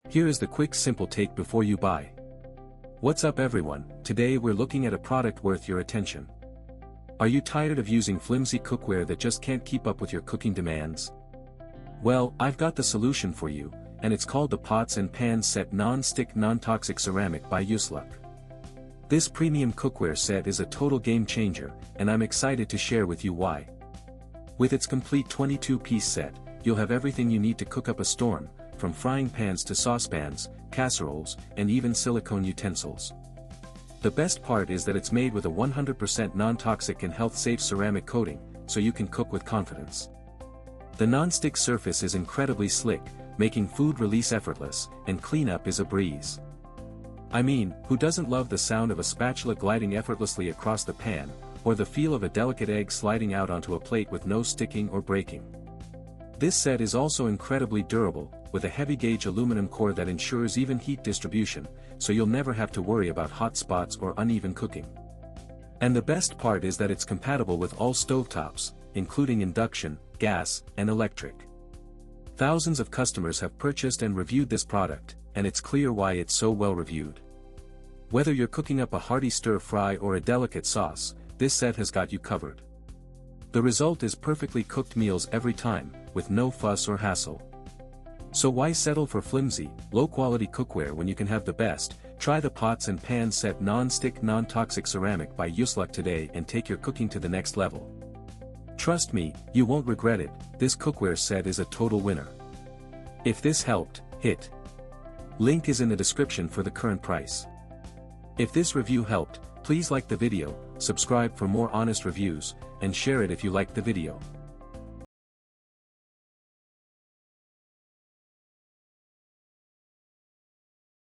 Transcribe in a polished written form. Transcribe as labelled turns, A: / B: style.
A: Here is the quick simple take before you buy. What's up everyone, today we're looking at a product worth your attention. Are you tired of using flimsy cookware that just can't keep up with your cooking demands? Well, I've got the solution for you, and it's called the Pots and Pans Set Non-Stick Non-Toxic Ceramic by NONSTICK. This premium cookware set is a total game changer, and I'm excited to share with you why. With its complete 22-piece set, you'll have everything you need to cook up a storm, from frying pans to saucepans, casseroles, and even silicone utensils. The best part is that it's made with a 100% non-toxic and health-safe ceramic coating, so you can cook with confidence. The non-stick surface is incredibly slick, making food release effortless, and cleanup is a breeze. I mean, who doesn't love the sound of a spatula gliding effortlessly across the pan, or the feel of a delicate egg sliding out onto a plate with no sticking or breaking? This set is also incredibly durable, with a heavy-gauge aluminum core that ensures even heat distribution, so you'll never have to worry about hot spots or uneven cooking. And the best part is that it's compatible with all stovetops, including induction, gas, and electric. Thousands of customers have purchased and reviewed this product, and it's clear why it's so well reviewed. Whether you're cooking up a hearty stir-fry or a delicate sauce, this set has got you covered. The result is perfectly cooked meals every time, with no fuss or hassle. So why settle for flimsy, low-quality cookware when you can have the best? Try the Pots and Pans Set Non-Stick Non-Toxic Ceramic by NONSTICK today and take your cooking to the next level. Trust me, you won't regret it, this cookware set is a total winner. If this helped, hit link is in the description for the current price. If this review helped, please like the video, subscribe for more honest reviews, and share it if you liked the video.